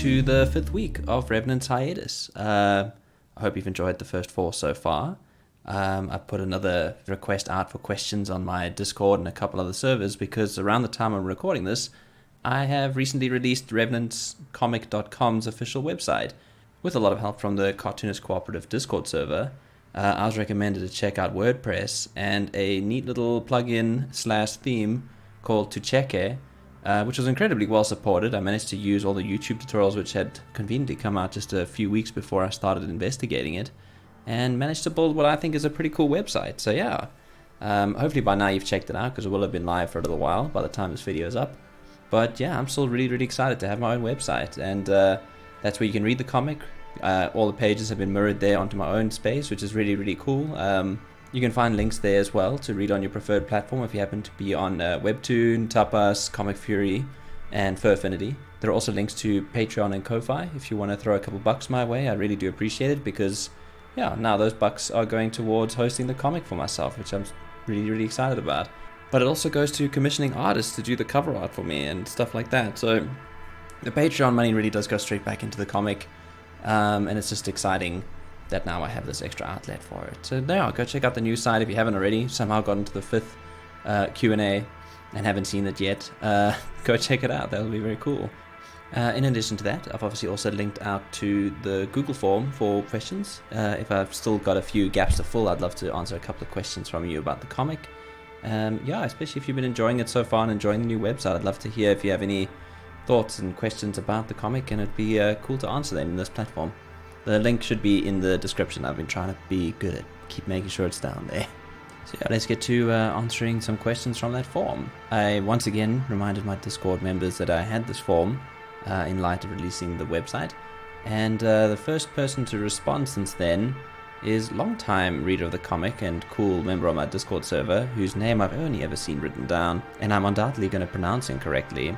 to the 5th week of Revenants Hiatus. I hope you've enjoyed the first 4 so far. I put another request out for questions on my Discord and a couple other servers because around the time I'm recording this, I have recently released RevenantsComic.com's official website. With a lot of help from the Cartoonist Cooperative Discord server, I was recommended to check out WordPress and a neat little plugin / theme called Tucheke, which was incredibly well supported. I managed to use all the YouTube tutorials which had conveniently come out just a few weeks before I started investigating it, and managed to build what I think is a pretty cool website. So yeah, hopefully by now you've checked it out, because it will have been live for a little while by the time this video is up. But yeah, I'm still really excited to have my own website, and that's where you can read the comic. All the pages have been mirrored there onto my own space, which is really cool. You can find links there as well to read on your preferred platform if you happen to be on Webtoon, Tapas, Comic Fury, and Furfinity. There are also links to Patreon and Ko-Fi if you want to throw a couple bucks my way. I really do appreciate it, because yeah, now those bucks are going towards hosting the comic for myself, which I'm really excited about. But it also goes to commissioning artists to do the cover art for me and stuff like that. So the Patreon money really does go straight back into the comic, and it's just exciting that now I have this extra outlet for it. So now go check out the new site if you haven't already. Somehow got into the 5th Q&A and haven't seen it yet. Go check it out. That'll be very cool. In addition to that, I've obviously also linked out to the Google form for questions. If I've still got a few gaps to fill, I'd love to answer a couple of questions from you about the comic. Yeah, especially if you've been enjoying it so far and enjoying the new website. I'd love to hear if you have any thoughts and questions about the comic, and it'd be cool to answer them in this platform. The link should be in the description. I've been trying to be good at keep making sure it's down there. So yeah, let's get to answering some questions from that form. I once again reminded my Discord members that I had this form in light of releasing the website, and the first person to respond since then is longtime reader of the comic and cool member of my Discord server, whose name I've only ever seen written down, and I'm undoubtedly going to pronounce incorrectly.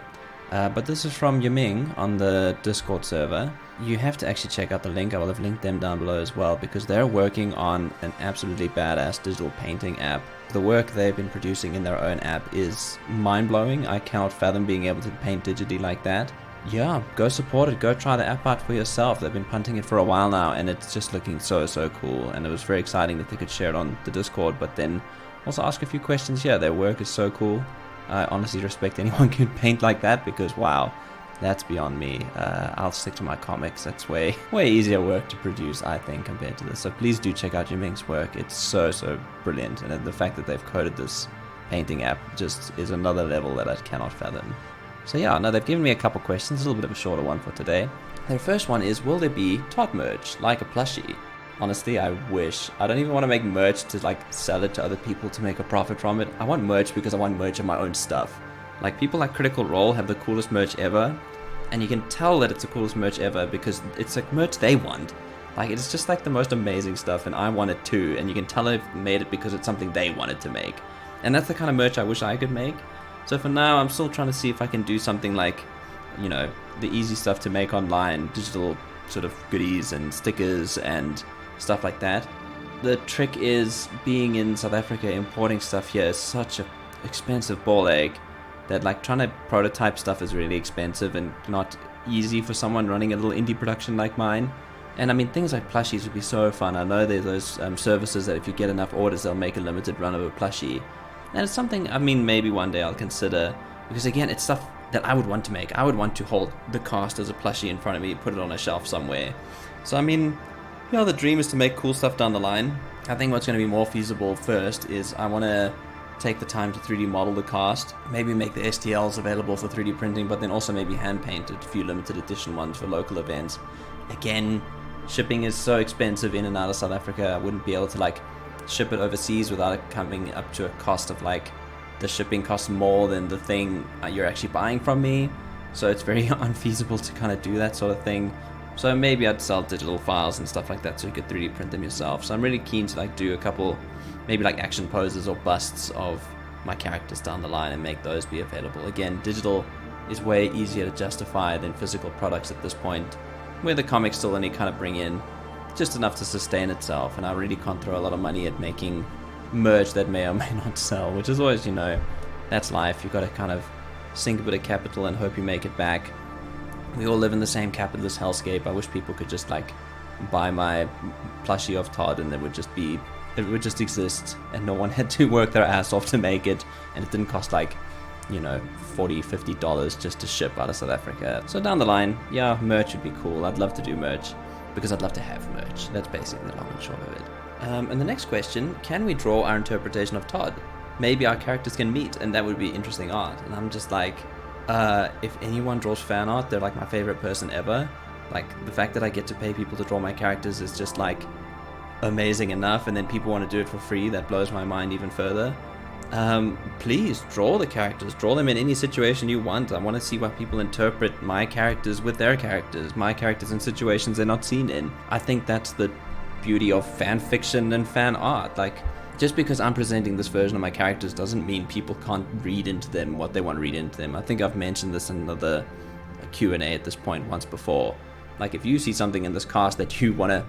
But this is from Yiming on the Discord server. You have to actually check out the link. I will have linked them down below as well, because they're working on an absolutely badass digital painting app. The work they've been producing in their own app is mind-blowing. I cannot fathom being able to paint digitally like that. Yeah, go support it. Go try the app out for yourself. They've been punting it for a while now, and it's just looking so cool. And it was very exciting that they could share it on the Discord, but then also ask a few questions here. Their work is so cool. I honestly respect anyone who can paint like that, because wow, that's beyond me. I'll stick to my comics. That's way easier work to produce, I think, compared to this. So please do check out Yiming's work. It's so brilliant, and the fact that they've coded this painting app just is another level that I cannot fathom. So yeah, now they've given me a couple questions, a little bit of a shorter one for today. Their first one is, will there be Tot merch, like a plushie? Honestly, I wish. I don't even want to make merch to like sell it to other people to make a profit from it. I want merch because I want merch of my own stuff. Like, people like Critical Role have the coolest merch ever, and you can tell that it's the coolest merch ever because it's like merch they want. Like, it's just like the most amazing stuff, and I want it too, and you can tell they've made it because it's something they wanted to make. And that's the kind of merch I wish I could make. So for now, I'm still trying to see if I can do something like, you know, the easy stuff to make online, digital sort of goodies and stickers and stuff like that. The trick is, being in South Africa, importing stuff here is such an expensive ball ache that like trying to prototype stuff is really expensive and not easy for someone running a little indie production like mine. And I mean, things like plushies would be so fun. I know there's those services that if you get enough orders, they'll make a limited run of a plushie. And it's something, I mean, maybe one day I'll consider, because again, it's stuff that I would want to make. I would want to hold the cast as a plushie in front of me, put it on a shelf somewhere. So I mean, you know, the dream is to make cool stuff down the line. I think what's going to be more feasible first is I want to take the time to 3D model the cast, maybe make the STLs available for 3D printing, but then also maybe hand paint a few limited edition ones for local events. Again, shipping is so expensive in and out of South Africa. I wouldn't be able to like ship it overseas without it coming up to a cost of like, the shipping costs more than the thing you're actually buying from me. So it's very unfeasible to kind of do that sort of thing. So maybe I'd sell digital files and stuff like that so you could 3D print them yourself. So I'm really keen to like do a couple, maybe like action poses or busts of my characters down the line and make those be available. Again, digital is way easier to justify than physical products at this point, where the comics still only kind of bring in just enough to sustain itself, and I really can't throw a lot of money at making merch that may or may not sell, which is always, you know, that's life. You've got to kind of sink a bit of capital and hope you make it back. We all live in the same capitalist hellscape. I wish people could just like buy my plushie of Todd and it would just exist and no one had to work their ass off to make it, and it didn't cost like, you know, $40-50 just to ship out of South Africa. So down the line, yeah, merch would be cool. I'd love to do merch because I'd love to have merch. That's basically the long and short of it. And the next question, can we draw our interpretation of Todd? Maybe our characters can meet and that would be interesting art. And I'm just like, if anyone draws fan art, they're like my favorite person ever. Like the fact that I get to pay people to draw my characters is just like amazing enough, and then people want to do it for free, that blows my mind even further. Please draw the characters, draw them in any situation you want. I want to see why people interpret my characters with their characters, my characters in situations they're not seen in. I think that's the beauty of fan fiction and fan art. Like, just because I'm presenting this version of my characters doesn't mean people can't read into them what they want to read into them. I think I've mentioned this in another Q&A at this point once before. Like, if you see something in this cast that you want to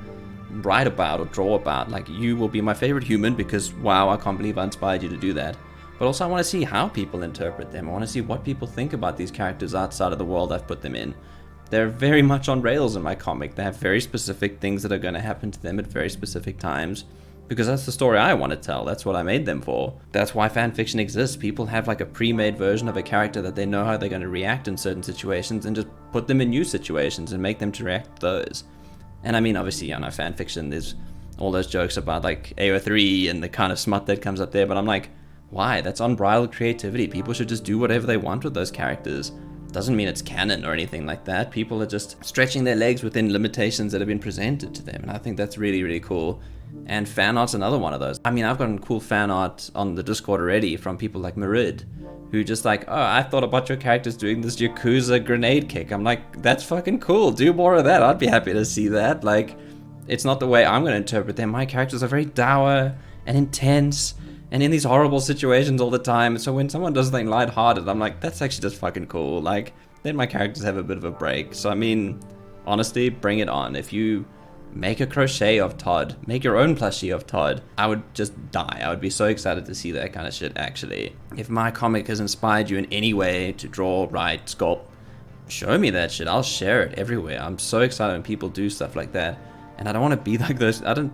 write about or draw about, like, you will be my favorite human because, wow, I can't believe I inspired you to do that. But also I want to see how people interpret them. I want to see what people think about these characters outside of the world I've put them in. They're very much on rails in my comic. They have very specific things that are going to happen to them at very specific times, because that's the story I want to tell. That's what I made them for. That's why fan fiction exists. People have like a pre-made version of a character that they know how they're going to react in certain situations, and just put them in new situations and make them to react to those. And I mean, obviously, you know, fan fiction, there's all those jokes about like AO3 and the kind of smut that comes up there, but I'm like, why? That's unbridled creativity. People should just do whatever they want with those characters. Doesn't mean it's canon or anything like that. People are just stretching their legs within limitations that have been presented to them, and I think that's really, really cool. And fan art's another one of those. I mean, I've gotten cool fan art on the Discord already from people like Marid, who just like, oh, I thought about your characters doing this Yakuza grenade kick. I'm like, that's fucking cool. Do more of that. I'd be happy to see that. Like, it's not the way I'm going to interpret them. My characters are very dour and intense and in these horrible situations all the time. So when someone does something lighthearted, I'm like, that's actually just fucking cool. Like, then my characters have a bit of a break. So I mean, honestly, bring it on. If you make a crochet of Todd, make your own plushie of Todd, I would just die. I would be so excited to see that kind of shit, actually. If my comic has inspired you in any way to draw, write, sculpt, show me that shit. I'll share it everywhere. I'm so excited when people do stuff like that. And I don't want to be like those. I don't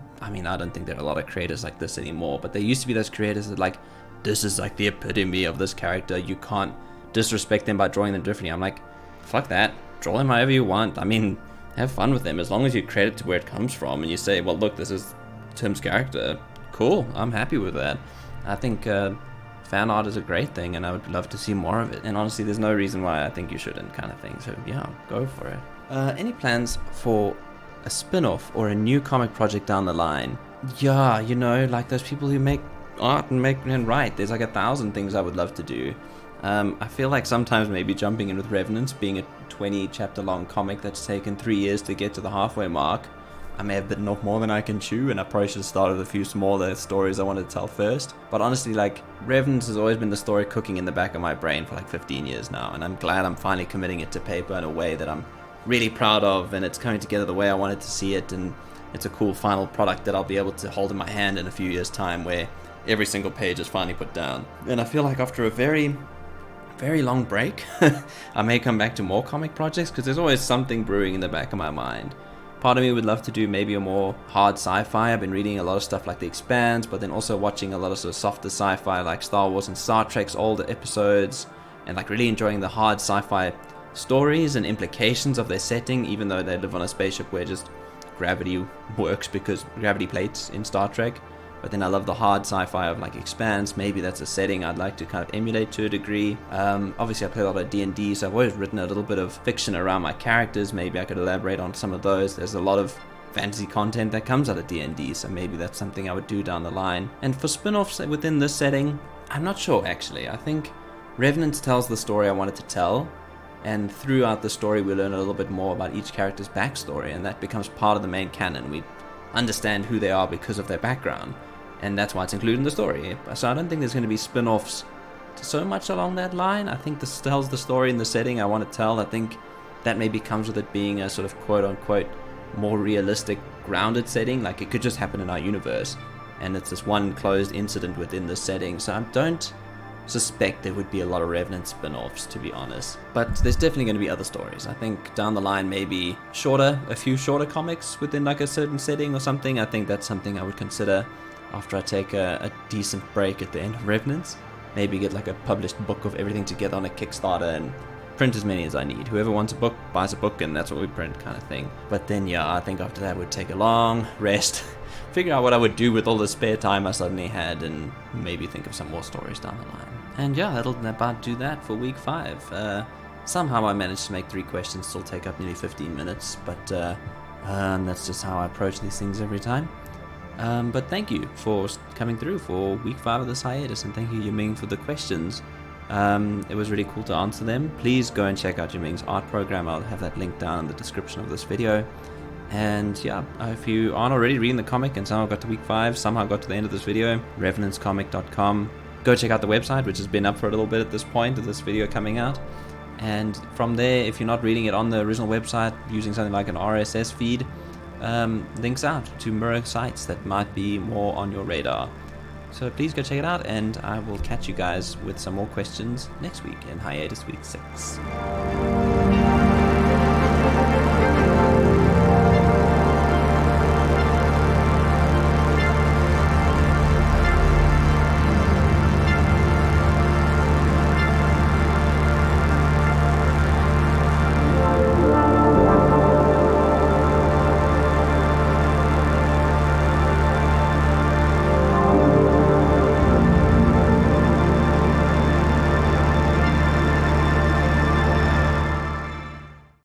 think there are a lot of creators like this anymore, but there used to be those creators that like, this is like the epitome of this character. You can't disrespect them by drawing them differently. I'm like, fuck that. Draw them however you want. I mean, have fun with them. As long as you credit to where it comes from and you say, well, look, this is Tim's character. Cool. I'm happy with that. I think fan art is a great thing, and I would love to see more of it. And honestly, there's no reason why I think you shouldn't, kind of thing. So yeah, go for it. Any plans for a spin-off or a new comic project down the line? Yeah, you know, like those people who make art and write. There's like 1,000 things I would love to do. I feel like sometimes maybe jumping in with Revenants, being a 20 chapter long comic that's taken 3 years to get to the halfway mark, I may have bitten off more than I can chew, and I probably should have started with a few smaller stories I wanted to tell first. But honestly, like, Revenants has always been the story cooking in the back of my brain for like 15 years now, and I'm glad I'm finally committing it to paper in a way that I'm really proud of, and it's coming together the way I wanted to see it, and it's a cool final product that I'll be able to hold in my hand in a few years' time, where every single page is finally put down. And I feel like after a very long break, I may come back to more comic projects, because there's always something brewing in the back of my mind. Part of me would love to do maybe a more hard sci-fi. I've been reading a lot of stuff like The Expanse, but then also watching a lot of sort of softer sci-fi like Star Wars and Star Trek's older episodes, and like really enjoying the hard sci-fi stories and implications of their setting, even though they live on a spaceship where just gravity works because gravity plates in Star Trek. But then I love the hard sci-fi of like Expanse. Maybe that's a setting I'd like to kind of emulate to a degree. Obviously I play a lot of D&D, so I've always written a little bit of fiction around my characters. Maybe I could elaborate on some of those. There's a lot of fantasy content that comes out of D&D, so maybe that's something I would do down the line. And for spin-offs within this setting, I'm not sure actually. I think Revenants tells the story I wanted to tell, and throughout the story we learn a little bit more about each character's backstory, and that becomes part of the main canon. We understand who they are because of their background, and that's why it's included in the story. So I don't think there's going to be spin-offs so much along that line. I think this tells the story in the setting I want to tell. I think that maybe comes with it being a sort of quote-unquote more realistic, grounded setting. Like, it could just happen in our universe, and it's this one closed incident within the setting. So I don't suspect there would be a lot of Revenant spin-offs, to be honest. But there's definitely going to be other stories. I think down the line, maybe a few shorter comics within like a certain setting or something. I think that's something I would consider after I take a decent break at the end of Revenants. Maybe get like a published book of everything together on a Kickstarter and print as many as I need. Whoever wants a book buys a book, and that's what we print, kind of thing. But then yeah, I think after that would take a long rest, figure out what I would do with all the spare time I suddenly had, and maybe think of some more stories down the line. And yeah, that'll about do that for week 5. Somehow I managed to make 3 questions still take up nearly 15 minutes, but that's just how I approach these things every time. But thank you for coming through for week 5 of this hiatus, and thank you, Yiming, for the questions. It was really cool to answer them. Please go and check out Yiming's art program. I'll have that link down in the description of this video. And yeah, if you aren't already reading the comic and somehow got to week 5, somehow got to the end of this video, revenantscomic.com. Go check out the website, which has been up for a little bit at this point of this video coming out. And from there, if you're not reading it on the original website using something like an RSS feed, links out to mirror sites that might be more on your radar. So please go check it out, and I will catch you guys with some more questions next week in Hiatus Week 6.